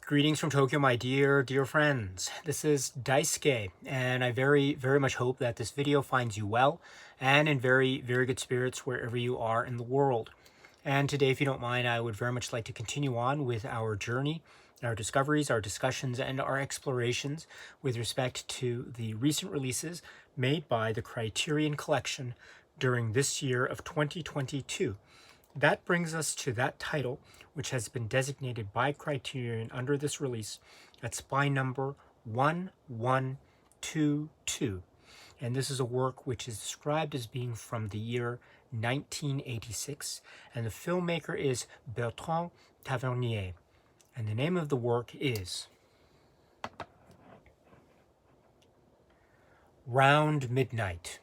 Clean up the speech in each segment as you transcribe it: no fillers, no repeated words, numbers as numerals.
Greetings from Tokyo, my dear friends. This is Daisuke, and I very much hope that this video finds you well and in very good spirits wherever you are in the world. And today, if you don't mind, I would very much like to continue on with our journey, our discoveries, our discussions, and our explorations with respect to the recent releases made by the Criterion Collection during this year of 2022. That brings us to that title, which has been designated by Criterion under this release at spy number 1122. And this is a work which is described as being from the year 1986, and the filmmaker is Bertrand Tavernier. And the name of the work is Round Midnight.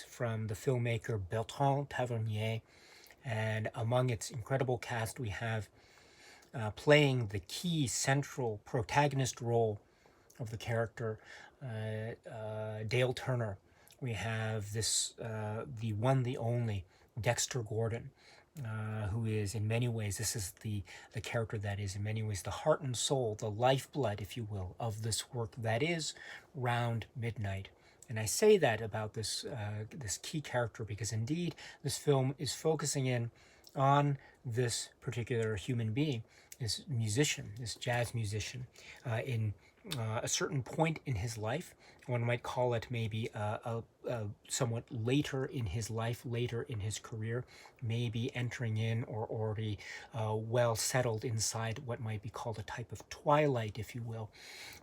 From the filmmaker Bertrand Tavernier, and among its incredible cast we have playing the key central protagonist role of the character Dale Turner. We have this the one, the only Dexter Gordon, who is in many ways, this is the character that is in many ways the heart and soul, the lifeblood, if you will, of this work that is Round Midnight. And I say that about this this key character because indeed this film is focusing in on this particular human being, this musician, this jazz musician, in a certain point in his life. One might call it maybe a somewhat later in his life, later in his career, maybe entering in or already well settled inside what might be called a type of twilight, if you will.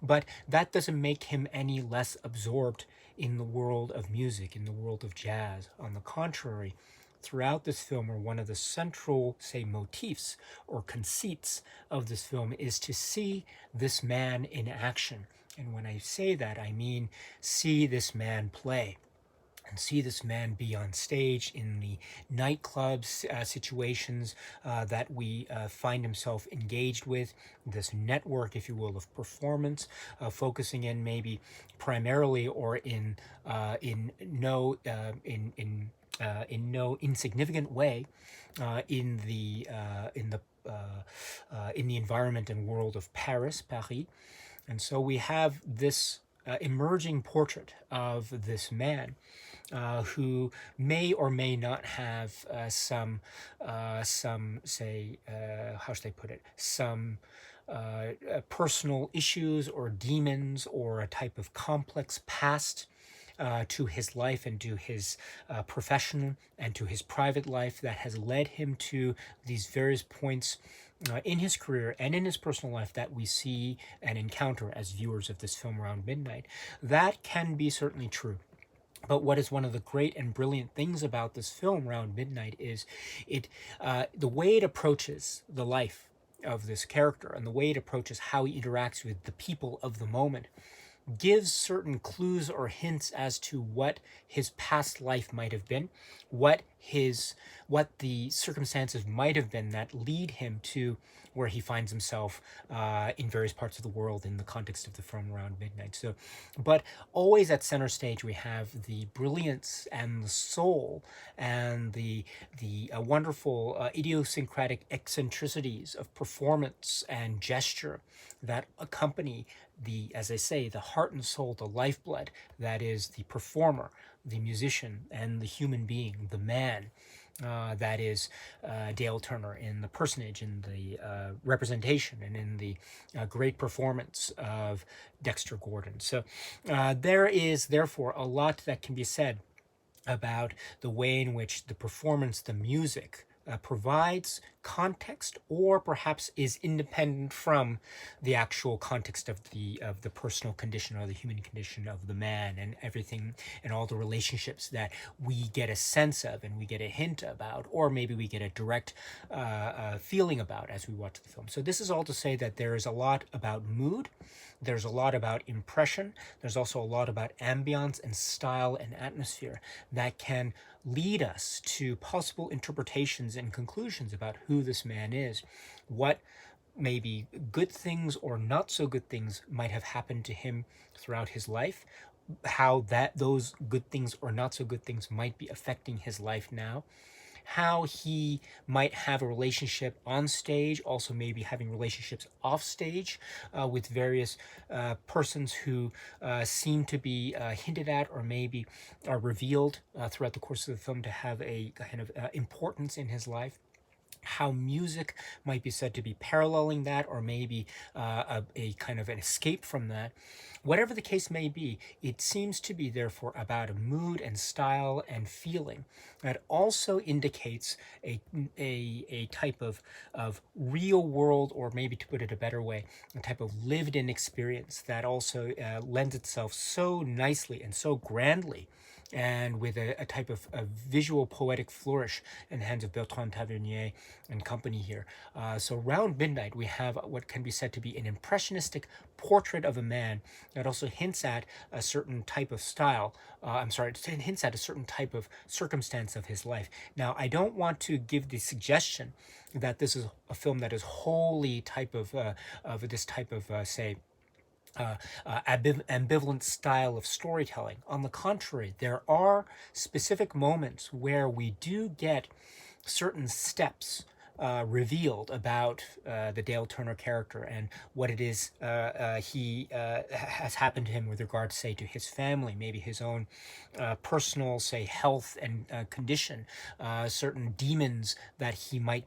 But that doesn't make him any less absorbed in the world of music, in the world of jazz. On the contrary, throughout this film, or one of the central, say, motifs or conceits of this film is to see this man in action. And when I say that, I mean see this man play and see this man be on stage in the nightclubs situations that we find himself engaged with, this network, if you will, of performance, focusing in maybe primarily or in no insignificant way in the environment and world of Paris. And so we have this emerging portrait of this man who may or may not have some say, how should I put it, some personal issues or demons or a type of complex past to his life and to his profession and to his private life that has led him to these various points in his career and in his personal life that we see and encounter as viewers of this film Round Midnight. That can be certainly true. But what is one of the great and brilliant things about this film Round Midnight is the way it approaches the life of this character and the way it approaches how he interacts with the people of the moment gives certain clues or hints as to what his past life might have been, what the circumstances might have been that lead him to where he finds himself in various parts of the world in the context of the film Round Midnight. So, but always at center stage we have the brilliance and the soul and the wonderful idiosyncratic eccentricities of performance and gesture that accompany as I say, the heart and soul, the lifeblood that is the performer, the musician, and the human being, the man. That is Dale Turner in the personage, in the representation, and in the great performance of Dexter Gordon. So there is therefore a lot that can be said about the way in which the performance, the music, provides context, or perhaps is independent from the actual context of the personal condition or the human condition of the man, and everything and all the relationships that we get a sense of and we get a hint about, or maybe we get a direct feeling about as we watch the film. So this is all to say that there is a lot about mood, there's a lot about impression, there's also a lot about ambience and style and atmosphere that can lead us to possible interpretations and conclusions about who this man is, what maybe good things or not so good things might have happened to him throughout his life, how that those good things or not so good things might be affecting his life now, how he might have a relationship on stage, also maybe having relationships off stage with various persons who seem to be hinted at or maybe are revealed throughout the course of the film to have a kind of importance in his life, how music might be said to be paralleling that, or maybe a kind of an escape from that. Whatever the case may be, it seems to be therefore about a mood and style and feeling that also indicates a type of real world, or maybe to put it a better way, a type of lived in experience that also lends itself so nicely and so grandly and with a type of a visual poetic flourish in the hands of Bertrand Tavernier and company here. So around midnight, we have what can be said to be an impressionistic portrait of a man that also hints at a certain type of style. It hints at a certain type of circumstance of his life. Now, I don't want to give the suggestion that this is a film that is wholly type of this type of, ambivalent style of storytelling. On the contrary, there are specific moments where we do get certain steps revealed about the Dale Turner character and what it is he has happened to him with regard, say, to his family, maybe his own personal, say, health and condition, certain demons that he might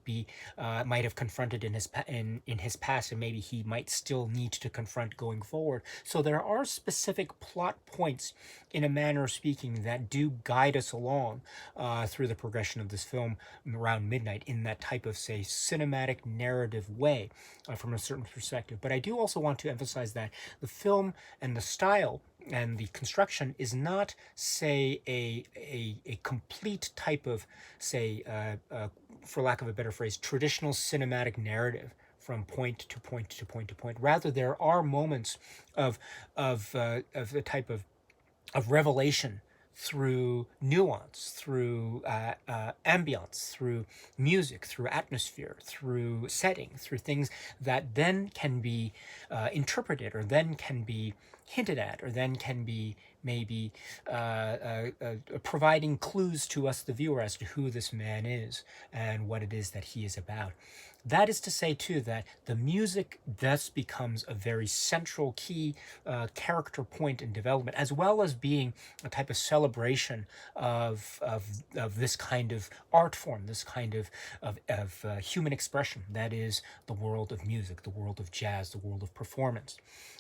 have confronted in his past, and maybe he might still need to confront going forward. So there are specific plot points, in a manner of speaking, that do guide us along through the progression of this film around midnight in that type of, say, cinematic narrative way from a certain perspective. But I do also want to emphasize that the film and the style and the construction is not, say, a complete type of, say, for lack of a better phrase, traditional cinematic narrative from point to point to point to point. Rather, there are moments of the type of revelation through nuance, through ambience, through music, through atmosphere, through setting, through things that then can be interpreted, or then can be hinted at, or then can be maybe providing clues to us, the viewer, as to who this man is and what it is that he is about. That is to say, too, that the music thus becomes a very central key character point in development, as well as being a type of celebration of this kind of art form, this kind of human expression, that is the world of music, the world of jazz, the world of performance.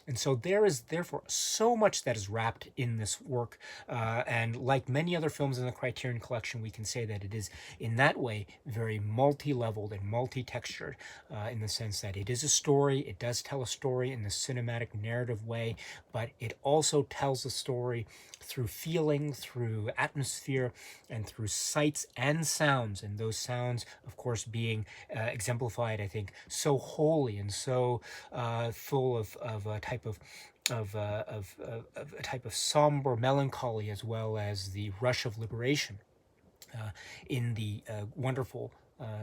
And so there is therefore so much that is wrapped in this work, and like many other films in the Criterion collection, we can say that it is in that way very multi-leveled and multi-textured, in the sense that it is a story, it does tell a story in the cinematic narrative way, but it also tells a story through feeling, through atmosphere, and through sights and sounds, and those sounds, of course, being exemplified, I think, so wholly and so full of a type of a type of somber melancholy, as well as the rush of liberation in the wonderful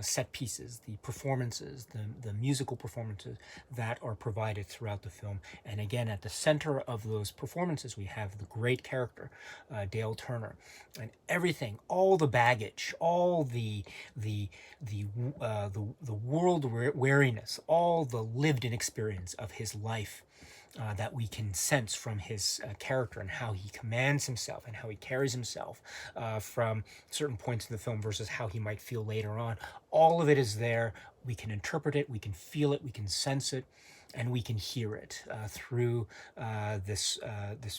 set pieces, the performances, the musical performances that are provided throughout the film. And again, at the center of those performances, we have the great character, Dale Turner, and everything, all the baggage, all the world weariness, all the lived-in experience of his life. That we can sense from his character, and how he commands himself and how he carries himself from certain points in the film versus how he might feel later on. All of it is there. We can interpret it, we can feel it, we can sense it. and we can hear it through this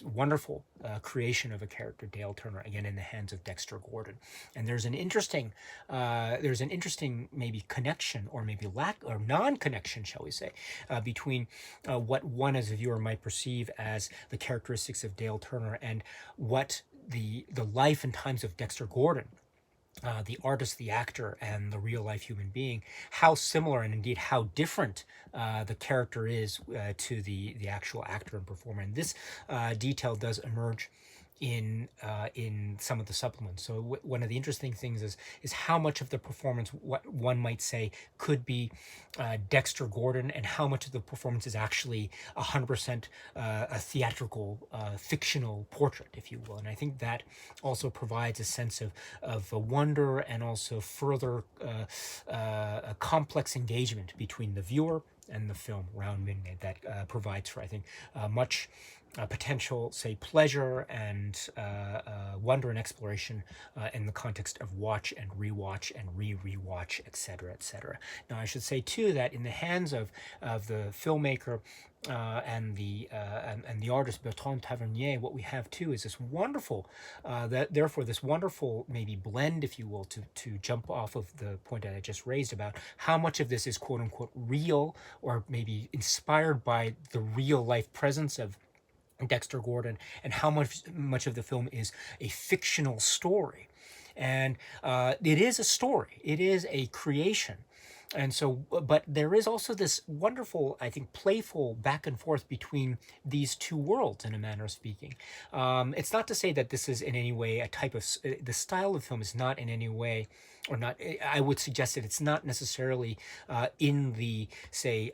wonderful creation of a character, Dale Turner, again in the hands of Dexter Gordon. And there's an interesting maybe connection, or maybe lack or non-connection, shall we say, between what one as a viewer might perceive as the characteristics of Dale Turner and what the life and times of Dexter Gordon, the artist, the actor, and the real life human being, how similar and indeed how different the character is to the actual actor and performer. And this detail does emerge in some of the supplements. So one of the interesting things is how much of the performance, what one might say, could be Dexter Gordon, and how much of the performance is actually 100% a theatrical, fictional portrait, if you will. And I think that also provides a sense of a wonder, and also further a complex engagement between the viewer and the film around midnight that provides for, I think, much potential, say, pleasure and wonder and exploration in the context of watch and rewatch and rewatch, etc., etc. Now, I should say too that in the hands of the filmmaker and the artist Bertrand Tavernier, what we have too is this wonderful, this wonderful maybe blend, if you will, to jump off of the point that I just raised about how much of this is quote unquote real, or maybe inspired by the real life presence of Dexter Gordon, and how much of the film is a fictional story. And it is a story, it is a creation. And so, but there is also this wonderful, I think, playful back and forth between these two worlds, in a manner of speaking. It's not to say that this is in any way a type of, the style of film is not in any way, or not, I would suggest that it's not necessarily in the, say,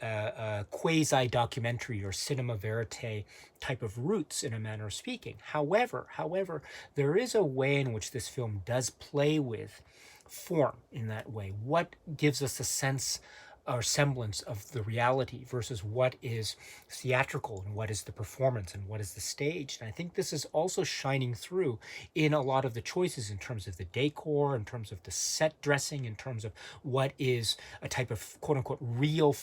quasi-documentary or cinema verite type of roots, in a manner of speaking. However, there is a way in which this film does play with form in that way. What gives us a sense or semblance of the reality versus what is theatrical, and what is the performance, and what is the stage. And I think this is also shining through in a lot of the choices in terms of the decor, in terms of the set dressing, in terms of what is a type of quote unquote real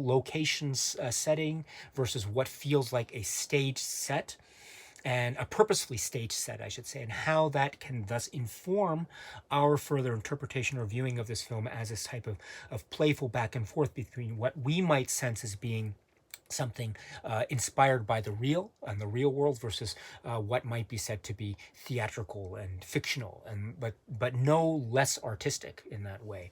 locations setting versus what feels like a stage set, and a purposefully staged set, I should say, and how that can thus inform our further interpretation or viewing of this film as this type of playful back and forth between what we might sense as being something inspired by the real and the real world versus what might be said to be theatrical and fictional, and but no less artistic in that way.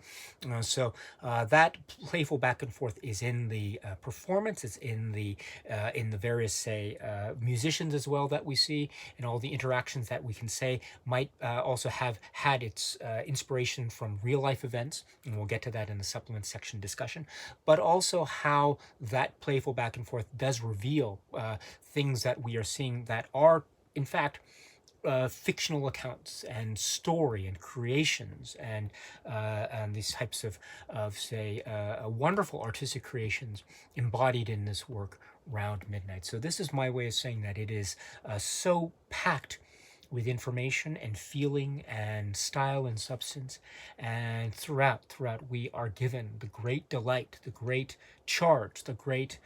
So that playful back and forth is in the performance. It's in the various, say, musicians as well that we see, and all the interactions that we can say might also have had its inspiration from real life events, and we'll get to that in the supplement section discussion. But also how that playful back and forth does reveal things that we are seeing that are, in fact, fictional accounts and story and creations, and these types of say, wonderful artistic creations embodied in this work round midnight. So this is my way of saying that it is so packed with information and feeling and style and substance, and throughout we are given the great delight, the great charge, the great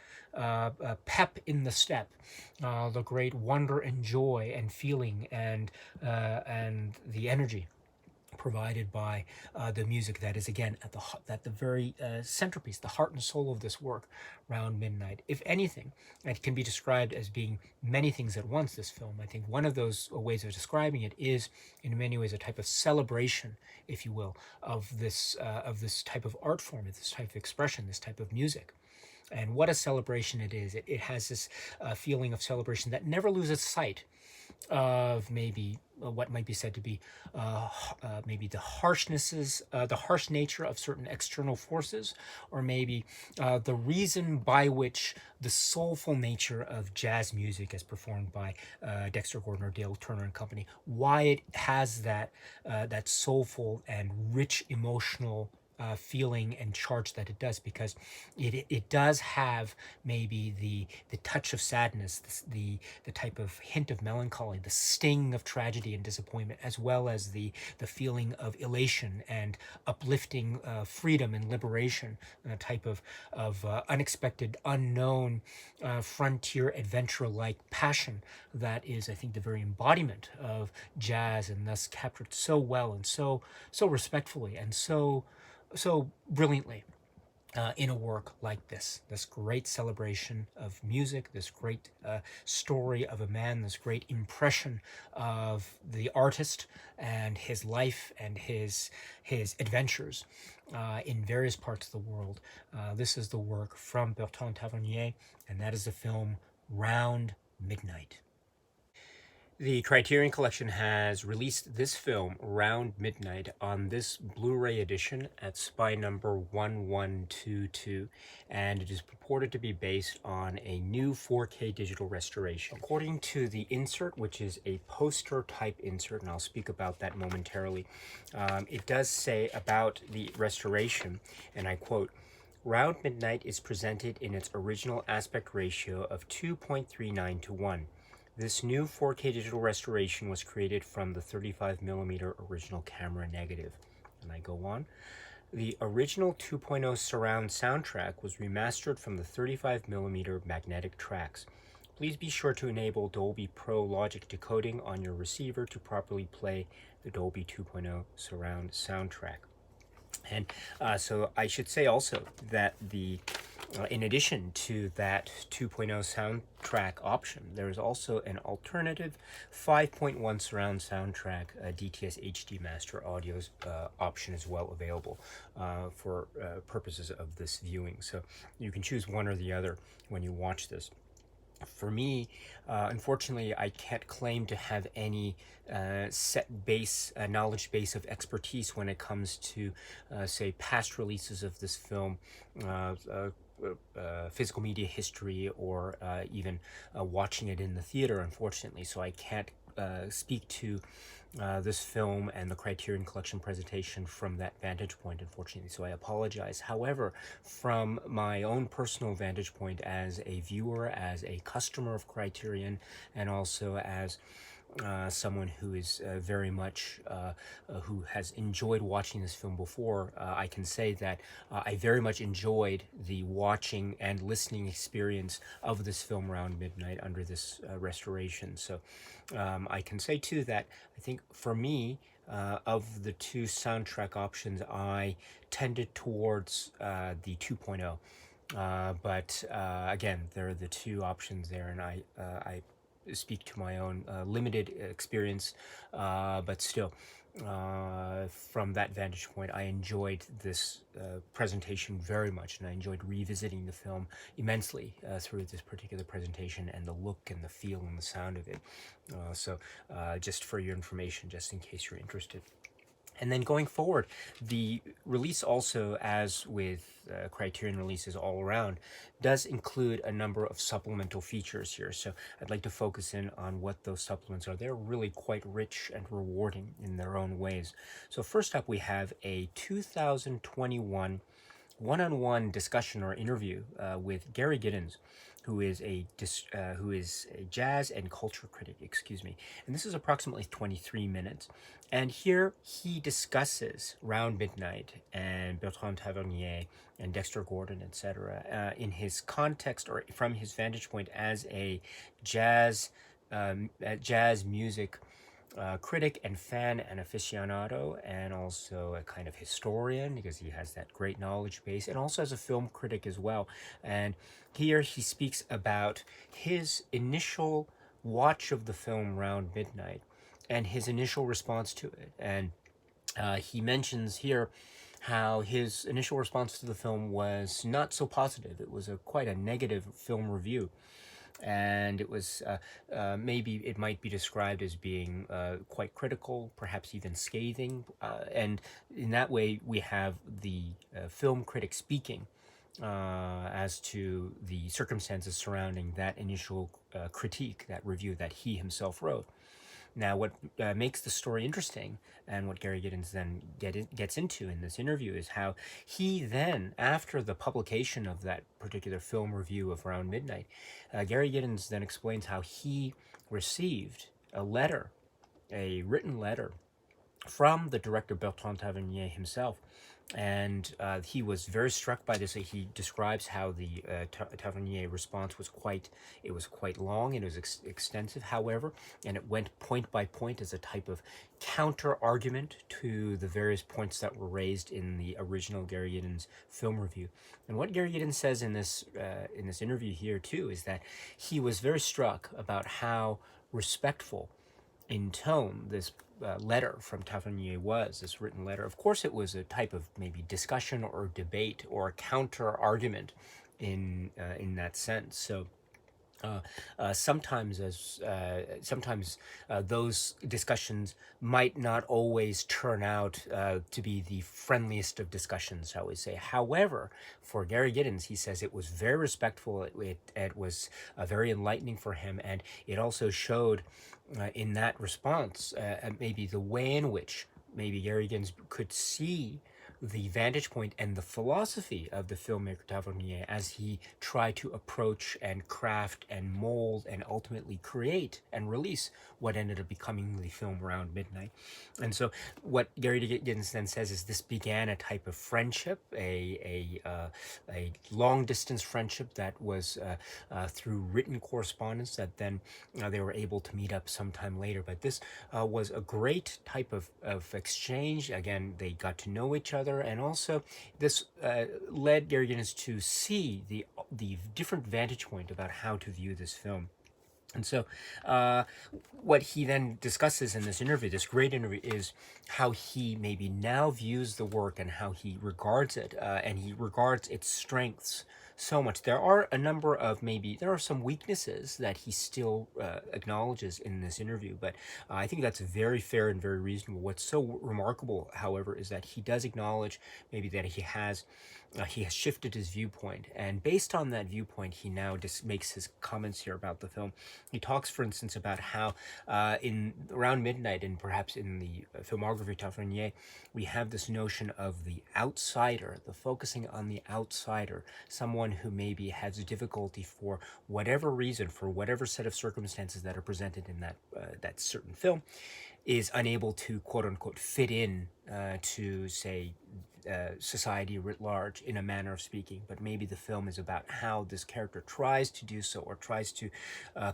pep in the step, the great wonder and joy and feeling, and the energy provided by the music that is, again, at the very centerpiece, the heart and soul of this work round midnight. If anything, it can be described as being many things at once, this film. I think one of those ways of describing it is, in many ways, a type of celebration, if you will, of this type of art form, of this type of expression, this type of music. And what a celebration it is. It has this feeling of celebration that never loses sight of maybe what might be said to be maybe the harsh nature of certain external forces, or maybe the reason by which the soulful nature of jazz music as performed by Dexter Gordon or Dale Turner and Company, why it has that soulful and rich emotional feeling and charge that it does, because it does have maybe the touch of sadness, the type of hint of melancholy, the sting of tragedy and disappointment, as well as the feeling of elation and uplifting freedom and liberation, and a type of unexpected, unknown, frontier adventure like passion that is, I think, the very embodiment of jazz, and thus captured so well and so respectfully and so brilliantly in a work like this great celebration of music, this great story of a man, this great impression of the artist and his life and his adventures in various parts of the world. This is the work from Bertrand Tavernier, and that is the film Round Midnight. The Criterion Collection has released this film, Round Midnight, on this Blu-ray edition at SPY number 1122, and it is purported to be based on a new 4K digital restoration. According to the insert, which is a poster-type insert, and I'll speak about that momentarily, it does say about the restoration, and I quote, "Round Midnight is presented in its original aspect ratio of 2.39 to 1. This new 4K digital restoration was created from the 35mm original camera negative." And I go on. "The original 2.0 surround soundtrack was remastered from the 35mm magnetic tracks. Please be sure to enable Dolby Pro Logic decoding on your receiver to properly play the Dolby 2.0 surround soundtrack." And so I should say also that in addition to that 2.0 soundtrack option, there is also an alternative 5.1 surround soundtrack DTS HD Master Audio option as well available for purposes of this viewing. So you can choose one or the other when you watch this. For me, unfortunately, I can't claim to have any set base, knowledge base of expertise when it comes to, say, past releases of this film, physical media history, or even watching it in the theater, unfortunately. So I can't speak to this film and the Criterion Collection presentation from that vantage point, unfortunately, so I apologize. However, from my own personal vantage point as a viewer, as a customer of Criterion, and also as someone who is very much who has enjoyed watching this film before, I can say that I very much enjoyed the watching and listening experience of this film Round Midnight under this restoration. So I can say too that I think for me, of the two soundtrack options, I tended towards the 2.0. But again, there are the two options there, and I speak to my own limited experience, but still, from that vantage point, I enjoyed this presentation very much, and I enjoyed revisiting the film immensely through this particular presentation, and the look and the feel and the sound of it. So just for your information, just in case you're interested. And then going forward, the release also, as with Criterion releases all around, does include a number of supplemental features here. So I'd like to focus in on what those supplements are. They're really quite rich and rewarding in their own ways. So first up, we have a 2021 one-on-one discussion or interview with Gary Giddens, who is a jazz and culture critic, and this is approximately 23 minutes. And here he discusses Round Midnight and Bertrand Tavernier and Dexter Gordon, etc., in his context or from his vantage point as a jazz music critic and fan and aficionado, and also a kind of historian, because he has that great knowledge base, and also as a film critic as well. And here he speaks about his initial watch of the film Round Midnight and his initial response to it. And he mentions here how his initial response to the film was not so positive. It was quite a negative film review. And it was maybe it might be described as being quite critical, perhaps even scathing. And in that way, we have the film critic speaking as to the circumstances surrounding that initial critique, that review that he himself wrote. Now, what makes the story interesting, and what Gary Giddens then gets into in this interview, is how he then, after the publication of that particular film review of Around Midnight, Gary Giddens then explains how he received a letter, a written letter from the director Bertrand Tavernier himself. And he was very struck by this. He describes how the Tavernier response was quite long, and it was extensive, however, and it went point by point as a type of counter argument to the various points that were raised in the original Gary Giddens film review. And what Gary Giddens says in this interview here too is that he was very struck about how respectful in tone this letter from Tavernier was, this written letter. Of course, it was a type of maybe discussion or debate or counter argument in that sense. So sometimes those discussions might not always turn out to be the friendliest of discussions, shall we say. However, for Gary Giddens, he says it was very respectful. It was very enlightening for him, and it also showed in that response maybe the way in which maybe Gary Giddens could see the vantage point and the philosophy of the filmmaker Tavernier as he tried to approach and craft and mold and ultimately create and release what ended up becoming the film Around Midnight. And so what Gary Giddens then says is this began a type of friendship, a long distance friendship that was through written correspondence that then they were able to meet up sometime later. But this was a great type of exchange. Again, they got to know each other, and also this led Gary Giddens to see the different vantage point about how to view this film. And so what he then discusses in this interview, this great interview, is how he maybe now views the work and how he regards it, and he regards its strengths so much. There are some weaknesses that he still acknowledges in this interview, but I think that's very fair and very reasonable. What's so remarkable, however, is that he does acknowledge maybe that he has shifted his viewpoint, and based on that viewpoint, he now just makes his comments here about the film. He talks, for instance, about how in Around Midnight, and perhaps in the filmography of Tavernier, we have this notion of the outsider, the focusing on the outsider, someone who maybe has difficulty for whatever reason, for whatever set of circumstances that are presented in that certain film, is unable to quote unquote fit in to, say, society writ large, in a manner of speaking. But maybe the film is about how this character tries to do so, or tries to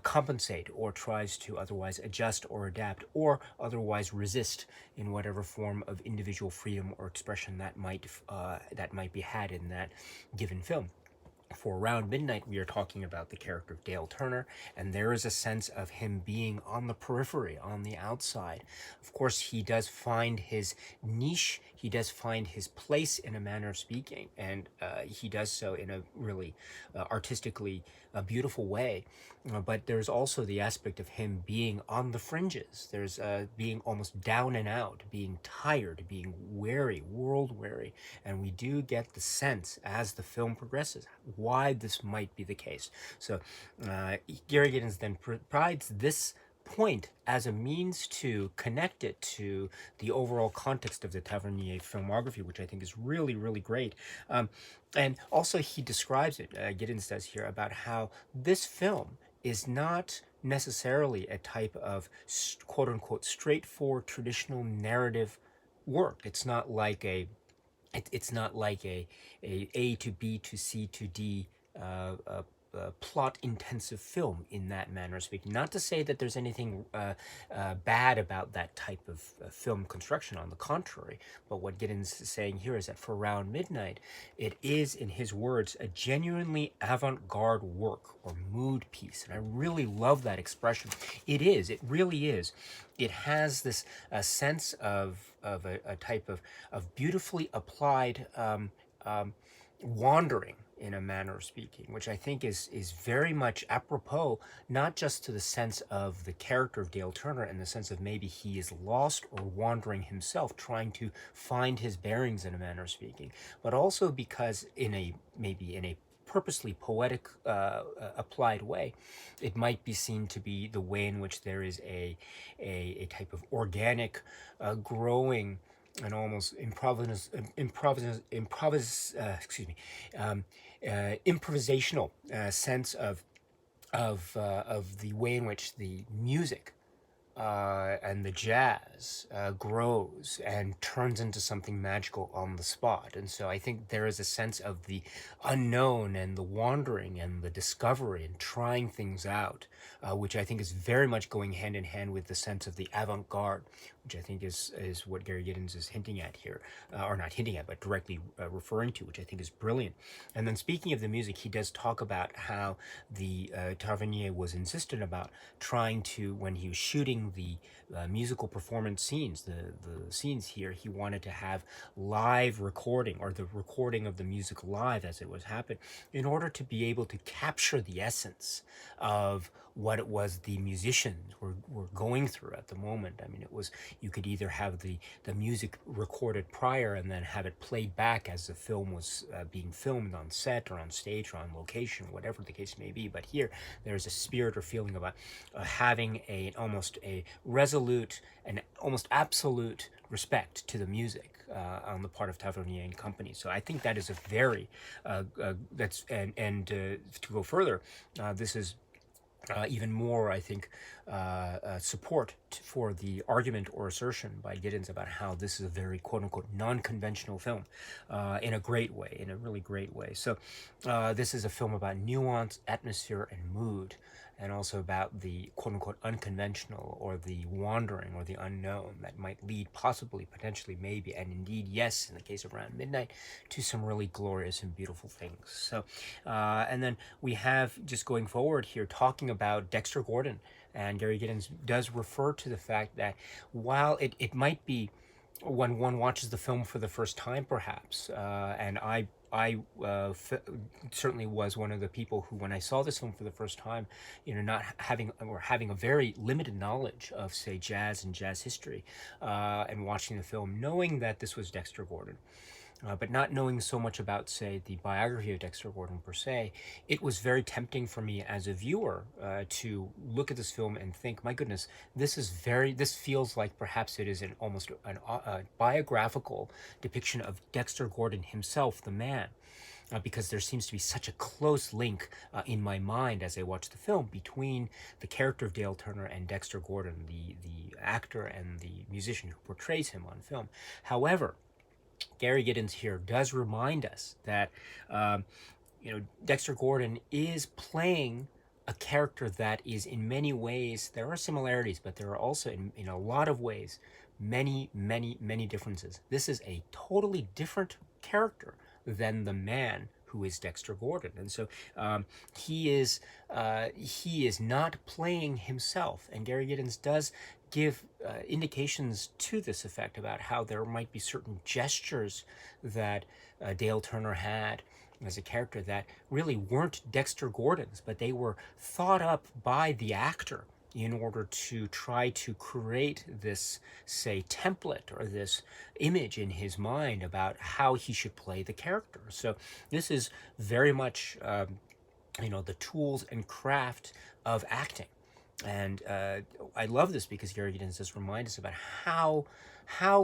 compensate, or tries to otherwise adjust or adapt, or otherwise resist in whatever form of individual freedom or expression that might be had in that given film. For Around Midnight, we are talking about the character of Dale Turner, and there is a sense of him being on the periphery, on the outside. Of course, he does find his niche, he does find his place, in a manner of speaking, and he does so in a really artistically beautiful way. But there's also the aspect of him being on the fringes. There's being almost down and out, being tired, being weary, world weary. And we do get the sense as the film progresses why this might be the case. So Gary Giddens then provides this point as a means to connect it to the overall context of the Tavernier filmography, which I think is really, really great. And also he describes it, Giddens does here, about how this film is not necessarily a type of quote-unquote straightforward traditional narrative work. It's not like a A to B to C to D plot intensive film in that manner of speaking. Not to say that there's anything bad about that type of film construction, on the contrary, but what Giddens is saying here is that for Around Midnight, it is, in his words, a genuinely avant-garde work or mood piece. And I really love that expression. It really is. It has this sense of a type of beautifully applied wandering, in a manner of speaking, which I think is very much apropos, not just to the sense of the character of Dale Turner, in the sense of maybe he is lost or wandering himself, trying to find his bearings, in a manner of speaking, but also because in a purposely poetic applied way, it might be seen to be the way in which there is a type of organic, growing, and almost improvisational sense of the way in which the music and the jazz grows and turns into something magical on the spot. And so I think there is a sense of the unknown and the wandering and the discovery and trying things out, which I think is very much going hand in hand with the sense of the avant-garde, which I think is what Gary Giddens is hinting at here, or not hinting at, but directly referring to, which I think is brilliant. And then speaking of the music, he does talk about how the Tavernier was insistent about trying to, when he was shooting the musical performance scenes, the scenes here, he wanted to have live recording, or the recording of the music live as it was happening, in order to be able to capture the essence of what it was the musicians were going through at the moment. I mean, it was, you could either have the music recorded prior and then have it played back as the film was being filmed on set or on stage or on location, whatever the case may be. But here, there's a spirit or feeling about having almost a resolute and almost absolute respect to the music on the part of Tavernier and company. So I think that is a very to go further, this is even more, I think, support for the argument or assertion by Giddens about how this is a very quote-unquote non-conventional film in a great way, in a really great way. So this is a film about nuance, atmosphere, and mood, and also about the quote-unquote unconventional, or the wandering, or the unknown that might lead possibly, potentially, maybe, and indeed, yes, in the case of Around Midnight, to some really glorious and beautiful things. So, and then we have, just going forward here, talking about Dexter Gordon, and Gary Giddens does refer to the fact that while it might be, when one watches the film for the first time, perhaps, and I certainly was one of the people who, when I saw this film for the first time, not having, or having a very limited knowledge of, say, jazz and jazz history, and watching the film, knowing that this was Dexter Gordon, but not knowing so much about, say, the biography of Dexter Gordon per se, it was very tempting for me as a viewer to look at this film and think, my goodness, this feels like perhaps it is almost a biographical depiction of Dexter Gordon himself, the man. Because there seems to be such a close link in my mind as I watch the film between the character of Dale Turner and Dexter Gordon, the actor and the musician who portrays him on film. However, Gary Giddens here does remind us that Dexter Gordon is playing a character that is, in many ways, there are similarities, but there are also, in a lot of ways, many, many, many differences. This is a totally different character than the man who is Dexter Gordon, and so he is not playing himself. And Gary Giddens does give indications to this effect about how there might be certain gestures that Dale Turner had as a character that really weren't Dexter Gordon's, but they were thought up by the actor in order to try to create this, say, template or this image in his mind about how he should play the character. So this is very much, the tools and craft of acting. And I love this because Gary Giddens does remind us about how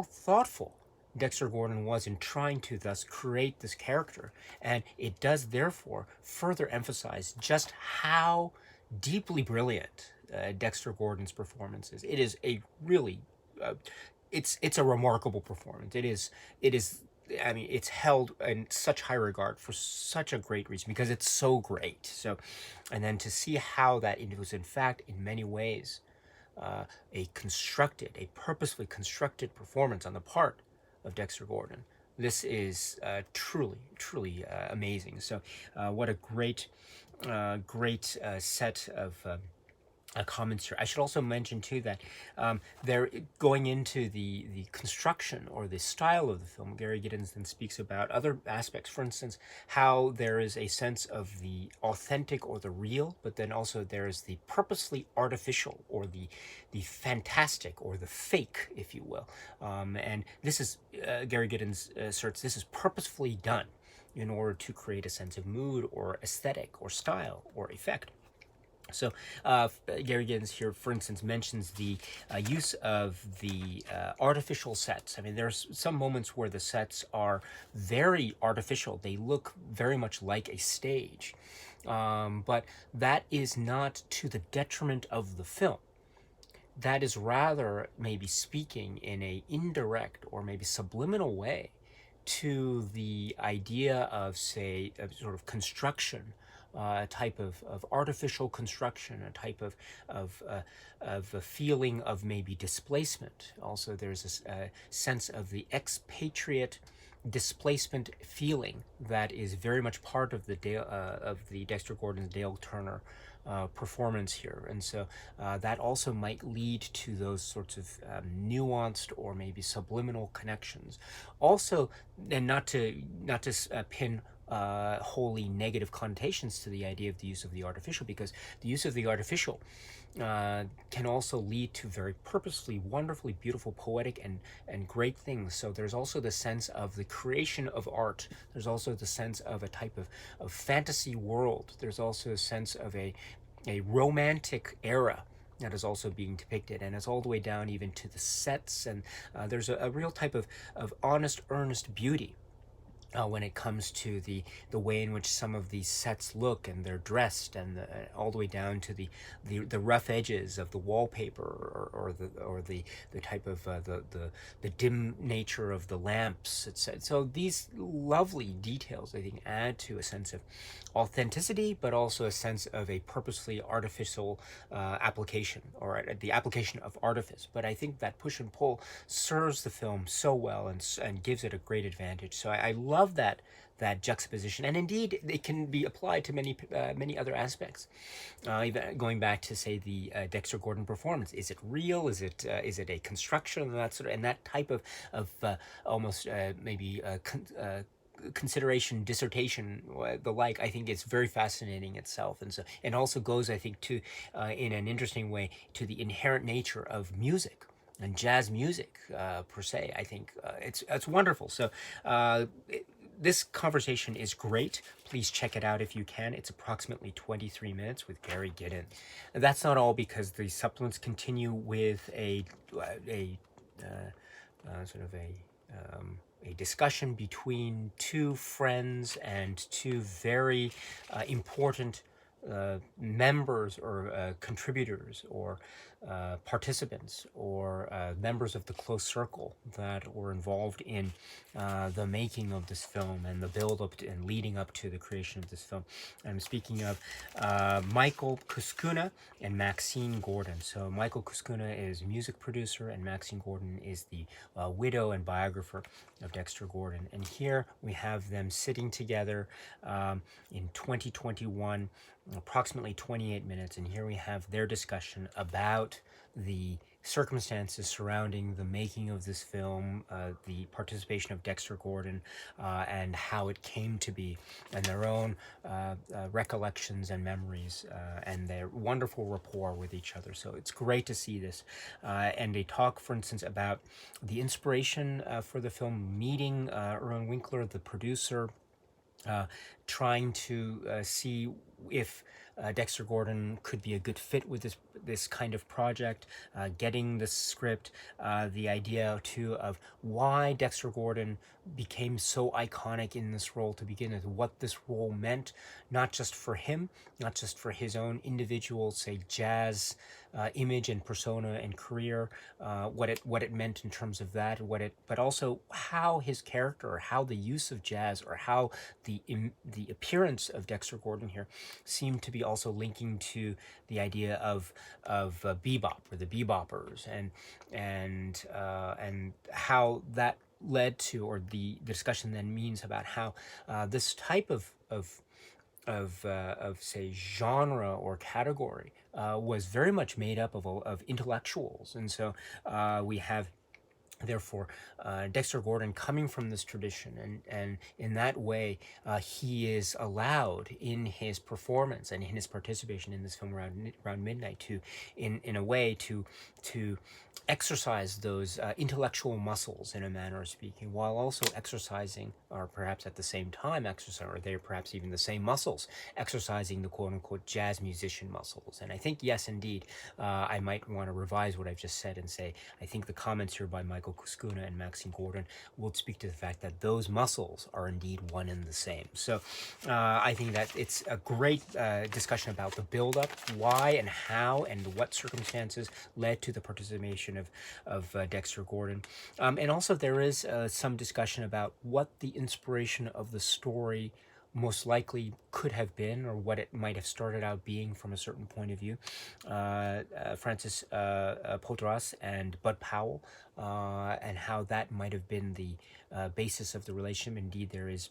thoughtful Dexter Gordon was in trying to thus create this character. And it does therefore further emphasize just how deeply brilliant Dexter Gordon's performance is. It is a really, it's a remarkable performance. It is. I mean, it's held in such high regard for such a great reason, because it's so great. So, and then to see how that it was in fact, in many ways, a purposefully constructed performance on the part of Dexter Gordon. This is truly, truly amazing. So, what a great set of comments here. I should also mention too that they're going into the construction or the style of the film. Gary Giddens then speaks about other aspects. For instance, how there is a sense of the authentic or the real, but then also there is the purposely artificial or the fantastic or the fake, if you will. And this is Gary Giddens asserts this is purposefully done. in order to create a sense of mood or aesthetic or style or effect. So Gary Giddens here, for instance, mentions the use of the artificial sets. I mean, there's some moments where the sets are very artificial. They look very much like a stage. But that is not to the detriment of the film. That is rather maybe speaking in a indirect or maybe subliminal way to the idea of, say, a sort of construction, a type of artificial construction, a type of a feeling of maybe displacement. Also, there's a sense of the expatriate displacement feeling that is very much part of the Dexter Gordon's Dale Turner performance here, and so that also might lead to those sorts of nuanced or maybe subliminal connections. Also, and not to pin wholly negative connotations to the idea of the use of the artificial, because the use of the artificial can also lead to very purposefully, wonderfully beautiful, poetic, and great things. So there's also the sense of the creation of art. There's also the sense of a type of fantasy world. There's also a sense of a romantic era that is also being depicted, and it's all the way down even to the sets, and there's a real type of honest, earnest beauty when it comes to the way in which some of these sets look, and they're dressed, and all the way down to the rough edges of the wallpaper, or the type of the dim nature of the lamps, etc. So these lovely details, I think, add to a sense of authenticity, but also a sense of a purposefully artificial application, or the application of artifice. But I think that push and pull serves the film so well, and gives it a great advantage. So I love that juxtaposition, and indeed it can be applied to many other aspects. Even going back to, say, the Dexter Gordon performance, is it real? Is it a construction? And that sort of, and that type of almost maybe consideration, dissertation, the like. I think it's very fascinating itself, and also goes, I think, to in an interesting way, to the inherent nature of music and jazz music per se. I think it's wonderful. So this conversation is great. Please check it out if you can. It's approximately 23 minutes with Gary Giddens. That's not all, because the supplements continue with a sort of a discussion between two friends and two very important members, or contributors, or participants, or members of the close circle that were involved in the making of this film, and the build up and leading up to the creation of this film. I'm speaking of Michael Kuskuna and Maxine Gordon. So Michael Kuskuna is music producer, and Maxine Gordon is the widow and biographer of Dexter Gordon. And here we have them sitting together in 2021, approximately 28 minutes, and here we have their discussion about the circumstances surrounding the making of this film, the participation of Dexter Gordon, and how it came to be, and their own recollections and memories, and their wonderful rapport with each other. So it's great to see this. And they talk, for instance, about the inspiration for the film, meeting Erwin Winkler, the producer, trying to see if Dexter Gordon could be a good fit with this kind of project, getting the script, the idea too of why Dexter Gordon became so iconic in this role to begin with, what this role meant, not just for him, not just for his own individual, say, jazz image and persona and career, what it meant in terms of that, but also how his character, or how the use of jazz, or how the appearance of Dexter Gordon here seemed to be also linking to the idea of bebop, or the beboppers, and how that led to, or the discussion then means about how this type of say, genre or category was very much made up of intellectuals. And so we have Therefore, Dexter Gordon, coming from this tradition, and in that way, he is allowed in his performance and in his participation in this film around midnight in a way, to exercise those intellectual muscles, in a manner of speaking, while also exercising, or perhaps at the same time exercising, or they're perhaps even the same muscles, exercising the quote-unquote jazz musician muscles. And I think, yes, indeed, I might want to revise what I've just said and say, I think the comments here by Michael Kuskuna and Maxine Gordon will speak to the fact that those muscles are indeed one and the same. So I think that it's a great discussion about the buildup, why and how and what circumstances led to the participation of Dexter Gordon. And also there is some discussion about what the inspiration of the story most likely could have been, or what it might have started out being from a certain point of view. Francis Poitras and Bud Powell, and how that might have been the basis of the relationship. Indeed, there is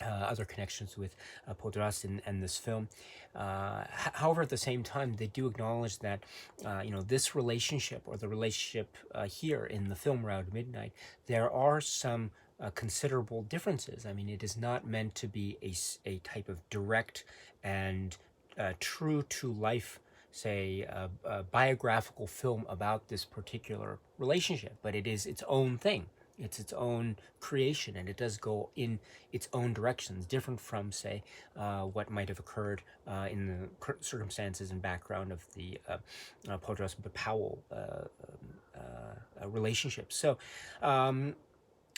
other connections with Poitras in this film. However, at the same time, they do acknowledge that this relationship, or the relationship here in the film around midnight, there are some considerable differences. I mean, it is not meant to be a type of direct and true to life, say, a biographical film about this particular relationship, but it is its own thing. It's its own creation, and it does go in its own directions, different from, say, what might have occurred in the circumstances and background of the Poitras but Powell relationship. So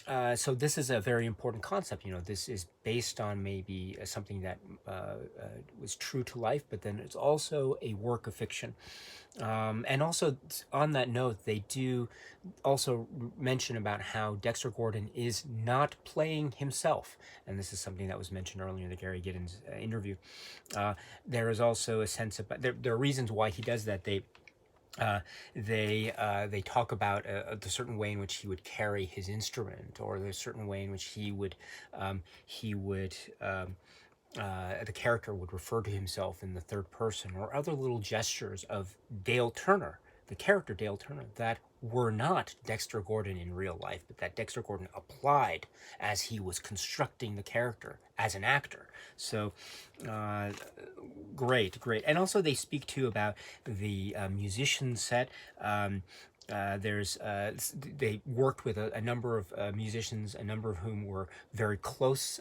this is a very important concept. This is based on maybe something that was true to life, but then it's also a work of fiction. And also, on that note, they do also mention about how Dexter Gordon is not playing himself. And this is something that was mentioned earlier in the Gary Giddens interview. There is also a sense of, there are reasons why he does that. They talk about the certain way in which he would carry his instrument, or the certain way in which the character would refer to himself in the third person, or other little gestures of Dale Turner, the character Dale Turner, that were not Dexter Gordon in real life, but that Dexter Gordon applied as he was constructing the character as an actor. So great. And also they speak too about the musician set. They worked with a number of musicians, a number of whom were very close.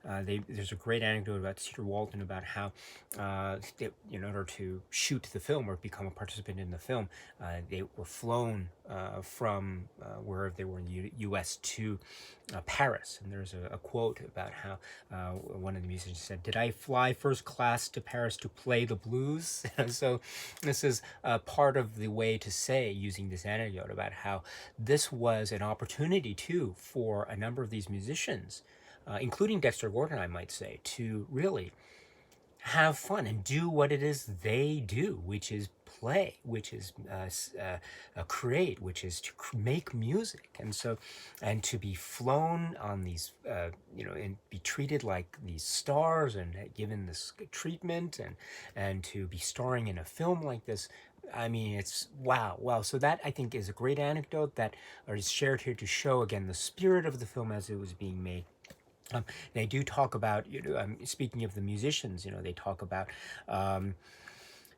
There's a great anecdote about Cedar Walton about how, in order to shoot the film or become a participant in the film, they were flown from wherever they were in the U.S. to Paris. And there's a quote about how one of the musicians said, "Did I fly first class to Paris to play the blues?" So this is part of the way to say, using this anecdote, about how this was an opportunity too for a number of these musicians, including Dexter Gordon, I might say, to really have fun and do what it is they do, which is play, which is create, which is to make music. And to be flown on these, and be treated like these stars and given this treatment, and to be starring in a film like this. I mean, it's wow. So that, I think, is a great anecdote that is shared here to show, again, the spirit of the film as it was being made. They do talk about, speaking of the musicians, they talk about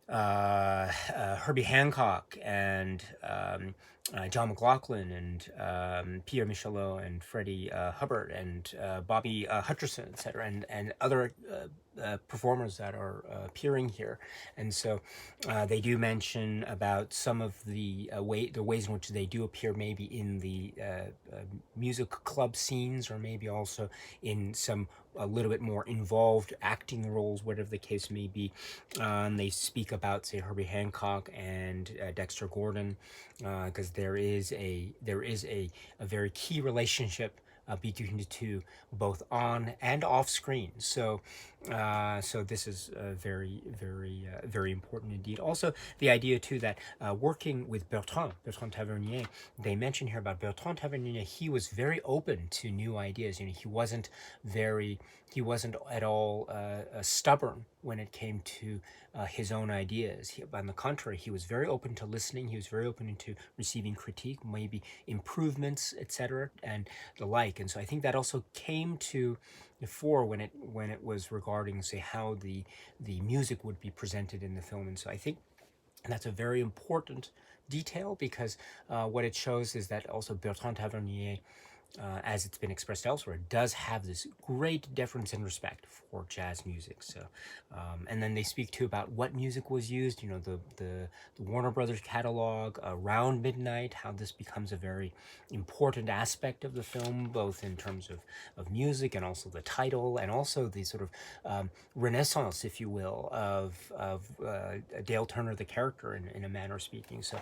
Herbie Hancock and John McLaughlin and Pierre Michelot and Freddie Hubbard and Bobby Hutcherson, etc., and other performers that are appearing here. And so they do mention about some of the ways in which they do appear, maybe in the music club scenes, or maybe also in some a little bit more involved acting roles, whatever the case may be. They speak about, say, Herbie Hancock and Dexter Gordon, because there is a very key relationship between the two, both on and off screen. So this is very important indeed. Also, the idea too that working with Bertrand Tavernier, they mention here about Bertrand Tavernier. He was very open to new ideas. He wasn't at all stubborn when it came to his own ideas. On the contrary, he was very open to listening. He was very open to receiving critique, maybe improvements, etc., and the like. And so I think that also came to the fore when it was regarding, say, how the music would be presented in the film. And so I think that's a very important detail, because what it shows is that also Bertrand Tavernier, as it's been expressed elsewhere, does have this great deference and respect for jazz music. So, and then they speak too about what music was used. You know, the Warner Brothers catalog around midnight, how this becomes a very important aspect of the film, both in terms of music and also the title, and also the sort of renaissance, if you will, of Dale Turner, the character, in a manner of speaking. So,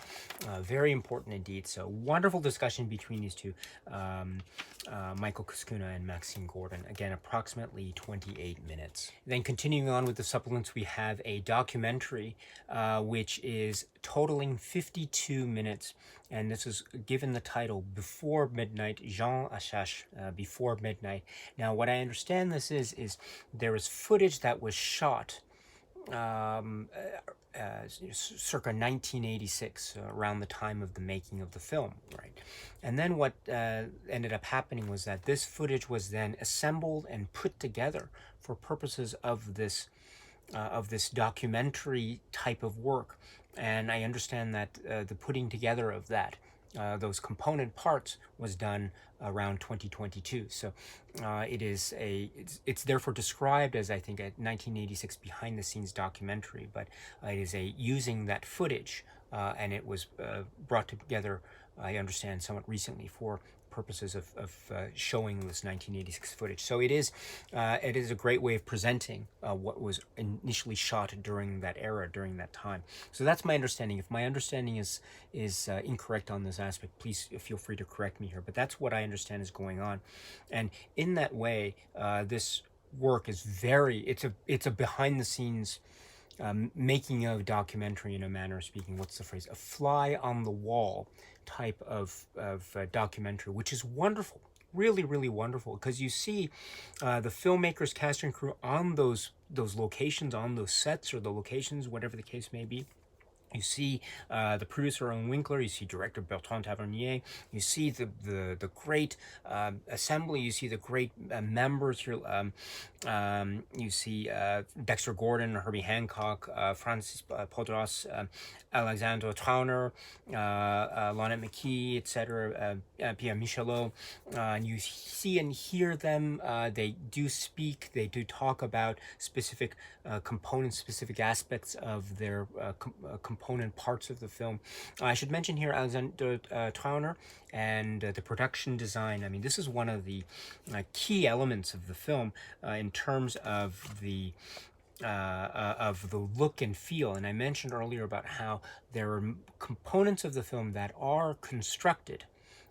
very important indeed. So, wonderful discussion between these two. Michael Kuskuna and Maxine Gordon. Again, approximately 28 minutes. Then continuing on with the supplements, we have a documentary which is totaling 52 minutes. And this is given the title Before Midnight, Jean Achache, Before Midnight. Now, what I understand this is there is footage that was shot circa 1986, around the time of the making of the film, right? And then what ended up happening was that this footage was then assembled and put together for purposes of this documentary type of work. And I understand that the putting together of that, those component parts, was done around 2022. So it's therefore described as, I think, a 1986 behind the scenes documentary, but it is using that footage, and it was brought together, I understand, somewhat recently for purposes of showing this 1986 footage. So it is a great way of presenting what was initially shot during that era, during that time. So that's my understanding. If my understanding is incorrect on this aspect, please feel free to correct me here. But that's what I understand is going on, and in that way, this work is it's a behind the scenes making of documentary, in a manner of speaking. What's the phrase? A fly on the wall type of documentary, which is wonderful, really, really wonderful, because you see the filmmakers, cast and crew on those locations, on those sets, or the locations, whatever the case may be. You see the producer, Owen Winkler. You see director Bertrand Tavernier. You see the great assembly. You see the great members here. You see Dexter Gordon, Herbie Hancock, Francis Podras, Alexandre Trauner, Lonette McKee, etc., Pierre Michelot. And you see and hear them. They do speak. They do talk about specific components, specific aspects of their component parts of the film. I should mention here Alexandre Trauner and the production design. I mean, this is one of the key elements of the film in terms of the look and feel. And I mentioned earlier about how there are components of the film that are constructed,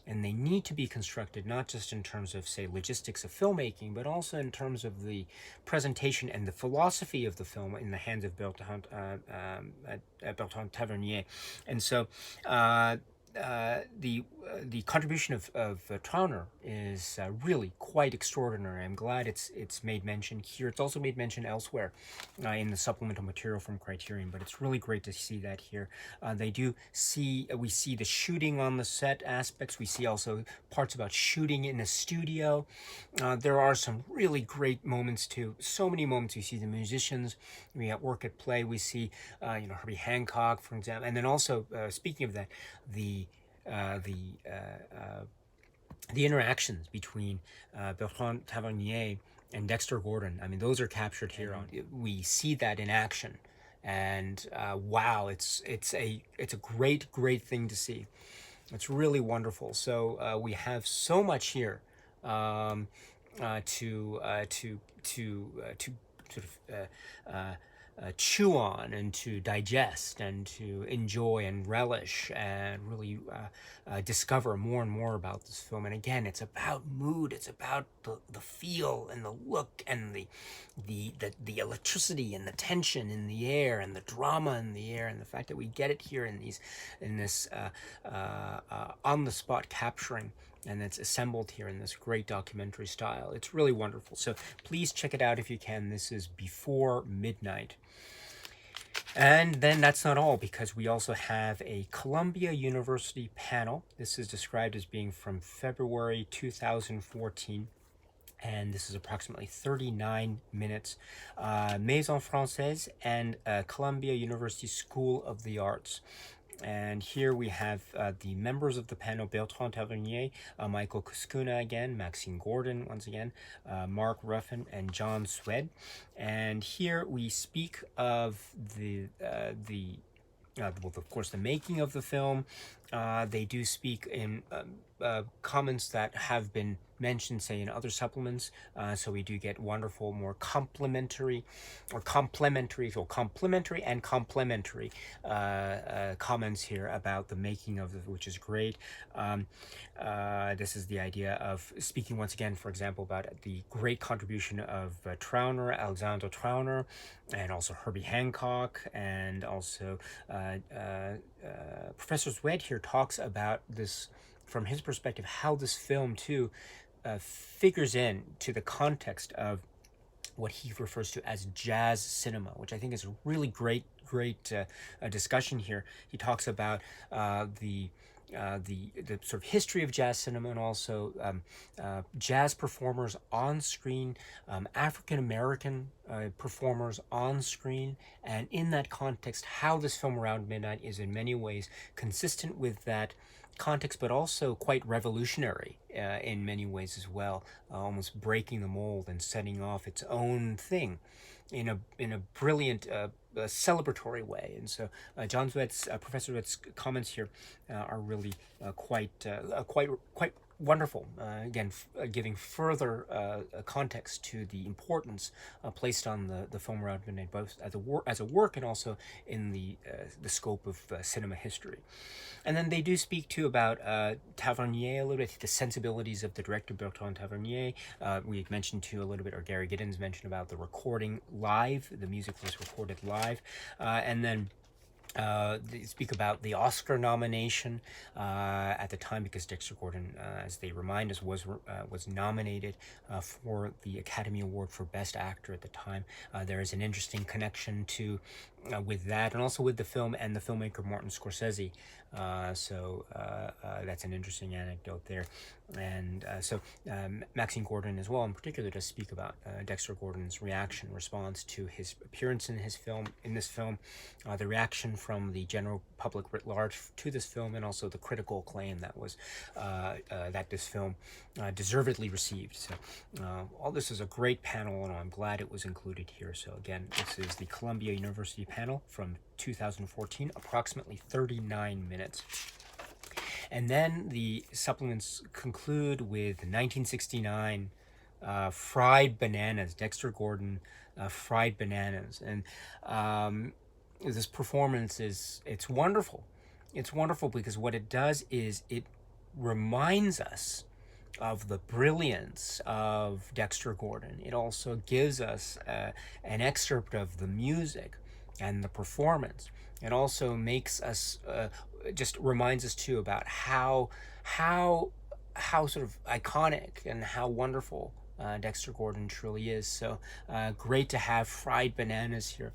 and they need to be constructed not just in terms of, say, logistics of filmmaking, but also in terms of the presentation and the philosophy of the film in the hands of Bertrand Tavernier. And so the contribution of Trauner is really quite extraordinary. I'm glad it's made mention here. It's also made mention elsewhere in the supplemental material from Criterion, but it's really great to see that here. We see the shooting on the set aspects. We see also parts about shooting in a studio. There are some really great moments too. So many moments. We see the musicians. We at work at play. We see Herbie Hancock, for example, and then also speaking of that, the interactions between Bertrand Tavernier and Dexter Gordon. I mean, those are captured here. We see that in action, and wow, it's a great thing to see. It's really wonderful. So we have so much here to sort of chew on and to digest and to enjoy and relish and really discover more and more about this film. And again, it's about mood. It's about the feel and the look and the electricity and the tension in the air and the drama in the air, and the fact that we get it here in this on the spot capturing and it's assembled here in this great documentary style. It's really wonderful. So please check it out if you can. This is Before Midnight. And then that's not all, because we also have a Columbia University panel. This is described as being from February 2014. And this is approximately 39 minutes. Maison Française and Columbia University School of the Arts. And here we have the members of the panel: Bertrand Tavernier, Michael Kuskuna again, Maxine Gordon once again, Mark Ruffin, and John Swed. And here we speak of well, of course, the making of the film. They do speak in comments that have been mentioned, say, in other supplements. So we do get wonderful, more complementary and complementary comments here about the making of it, which is great. This is the idea of speaking once again, for example, about the great contribution of Alexander Trauner, and also Herbie Hancock, and also Professor Zwed here talks about this from his perspective, how this film too figures in to the context of what he refers to as jazz cinema, which I think is a really great discussion here. He talks about the sort of history of jazz cinema, and also jazz performers on screen, African American performers on screen, and in that context, how this film Around Midnight is in many ways consistent with that context, but also quite revolutionary in many ways as well, almost breaking the mold and setting off its own thing in a brilliant celebratory way. And so John Zwed's, Professor Zwed's comments here are really quite wonderful. Again, giving further context to the importance placed on the film Around Midnight, both as a work and also in the scope of cinema history. And then they do speak too about Tavernier a little bit, the sensibilities of the director Bertrand Tavernier. We mentioned too a little bit, or Gary Giddens mentioned about the recording live. The music was recorded live, and then they speak about the Oscar nomination at the time, because Dexter Gordon, as they remind us, was nominated for the Academy Award for Best Actor at the time. There is an interesting connection with that, and also with the film and the filmmaker Martin Scorsese. So that's an interesting anecdote there. And so Maxine Gordon as well in particular does speak about Dexter Gordon's response to his appearance in this film, the reaction from the general public writ large to this film, and also the critical acclaim that this film deservedly received. So all this is a great panel, and I'm glad it was included here. So again, this is the Columbia University panel from 2014, approximately 39 minutes. And then the supplements conclude with 1969 Fried Bananas, Dexter Gordon, Fried Bananas. And this performance it's wonderful. It's wonderful because what it does is it reminds us of the brilliance of Dexter Gordon. It also gives us an excerpt of the music and the performance. It also makes us just reminds us too about how sort of iconic and how wonderful Dexter Gordon truly is. So great to have Fried Bananas here.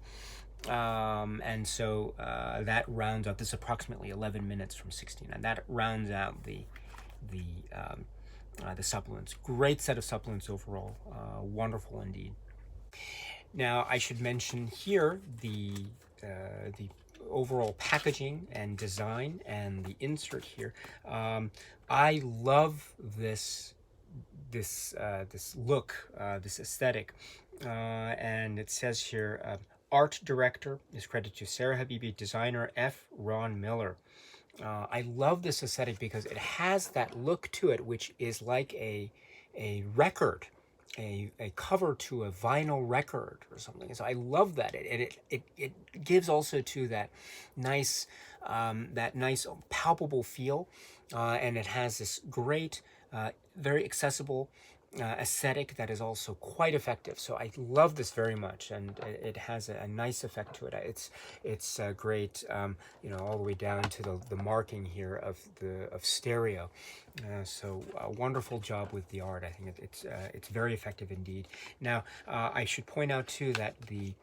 And so that rounds out, this is approximately 11 minutes from 69. That rounds out the supplements. Great set of supplements overall. Wonderful indeed. Now I should mention here the overall packaging and design and the insert here. I love this look, this aesthetic, and it says here, art director is credited to Sarah Habibi, designer F. Ron Miller. I love this aesthetic because it has that look to it, which is like a record, a cover to a vinyl record or something. So I love that. It gives also to that nice palpable feel, and it has this great, very accessible aesthetic that is also quite effective. So I love this very much, and it has a nice effect to it. It's great, all the way down to the marking here of stereo. So a wonderful job with the art. I think it's very effective indeed. Now I should point out too that the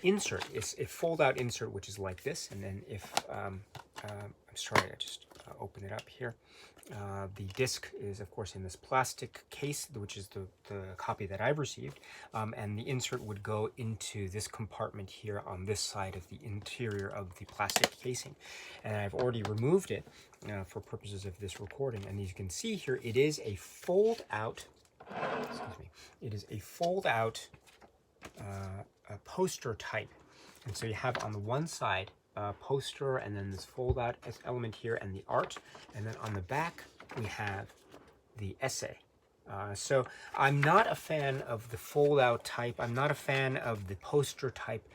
insert is a fold-out insert, which is like this, and then if I'm sorry, I just open it up here. The disc is, of course, in this plastic case, which is the copy that I've received, and the insert would go into this compartment here on this side of the interior of the plastic casing. And I've already removed it for purposes of this recording. And as you can see here, it is a fold-out, excuse me, it is a fold-out poster type. And so you have on the one side poster, and then this fold-out element here, and the art, and then on the back we have the essay. So I'm not a fan of the fold-out type. I'm not a fan of the poster type.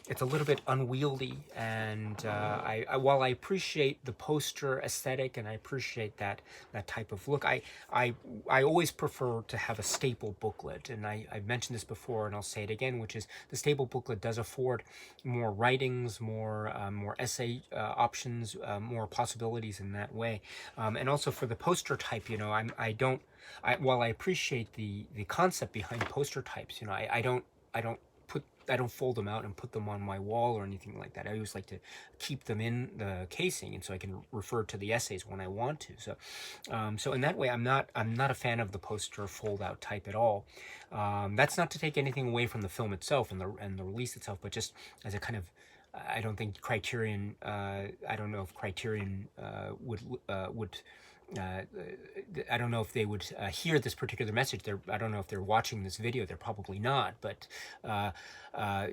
It's a little bit unwieldy, and while I appreciate the poster aesthetic and I appreciate that type of look, I always prefer to have a staple booklet. And I've mentioned this before, and I'll say it again, which is the staple booklet does afford more writings, more essay options, more possibilities in that way. And also for the poster type, while I appreciate the concept behind poster types, I don't fold them out and put them on my wall or anything like that. I always like to keep them in the casing, and so I can refer to the essays when I want to. So in that way, I'm not a fan of the poster fold-out type at all. That's not to take anything away from the film itself and the release itself, but just as a kind of, I don't think Criterion. I don't know if Criterion would. I don't know if they would hear this particular message. I don't know if they're watching this video. They're probably not. But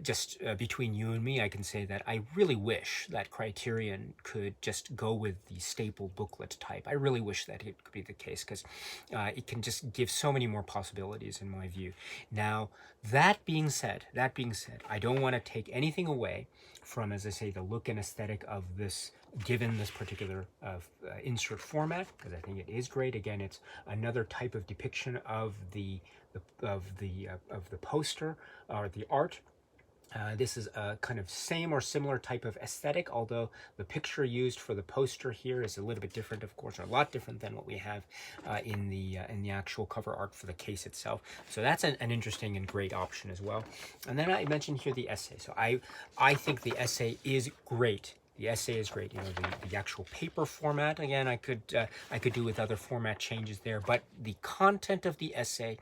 just between you and me, I can say that I really wish that Criterion could just go with the staple booklet type. I really wish that it could be the case, because it can just give so many more possibilities in my view. Now, that being said, I don't want to take anything away from, as I say, the look and aesthetic of this, given this particular insert format, because I think it is great. Again, it's another type of depiction of the poster or the art. This is a kind of same or similar type of aesthetic, although the picture used for the poster here is a little bit different, of course, or a lot different than what we have in the actual cover art for the case itself. So that's an interesting and great option as well. And then I mentioned here the essay. So I think the essay is great. The essay is great. The actual paper format, again, I could do with other format changes there, but the content of the essay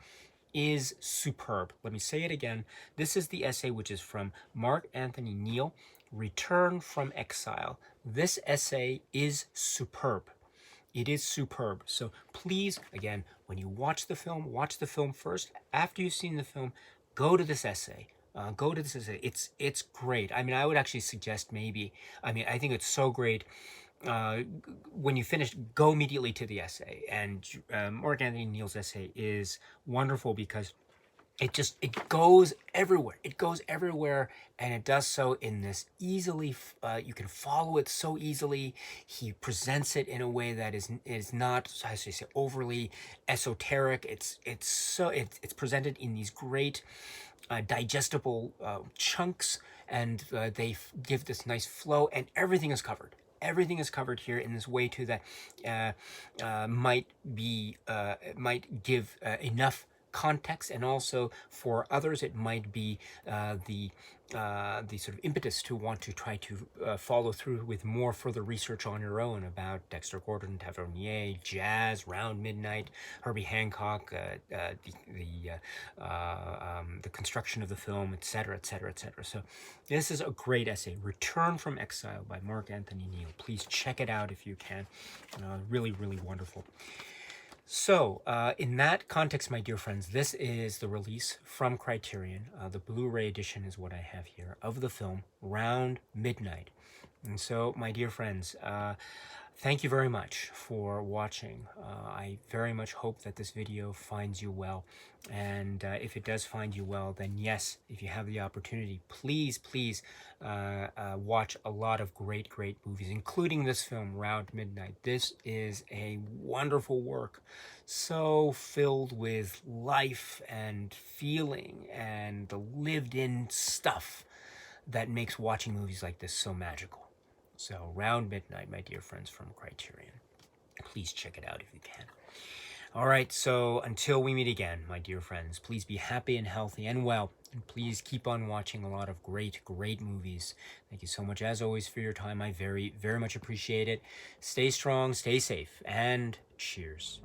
is superb. Let me say it again. This is the essay, which is from Mark Anthony Neal, Return from Exile. This essay is superb. It is superb. So please, again, when you watch the film first. After you've seen the film, go to this essay. Go to this essay. It's great. I mean, I would actually suggest I think it's so great. When you finish, go immediately to the essay. And Mark Anthony Neal's essay is wonderful because it goes everywhere. It goes everywhere, and it does so in this easily. You can follow it so easily. He presents it in a way that is not, how should I say, overly esoteric. It's presented in these great digestible chunks, and they give this nice flow, and everything is covered. Everything is covered here in this way too that might give enough context, and also for others it might be the sort of impetus to want to try to follow through with more further research on your own about Dexter Gordon, Tavernier, jazz, Round Midnight, Herbie Hancock, the construction of the film, etc., etc., etc. So this is a great essay, Return from Exile by Mark Anthony Neal. Please check it out if you can. Really, really wonderful. So, in that context, my dear friends, this is the release from Criterion. The Blu-ray edition is what I have here of the film Round Midnight. And so, my dear friends, Thank you very much for watching. I very much hope that this video finds you well. And if it does find you well, then yes, if you have the opportunity, please watch a lot of great movies, including this film, Round Midnight. This is a wonderful work, so filled with life and feeling and the lived-in stuff that makes watching movies like this so magical. So, Round Midnight, my dear friends from Criterion. Please check it out if you can. All right, so until we meet again, my dear friends, please be happy and healthy and well, and please keep on watching a lot of great movies. Thank you so much, as always, for your time. I very much appreciate it. Stay strong, stay safe, and cheers.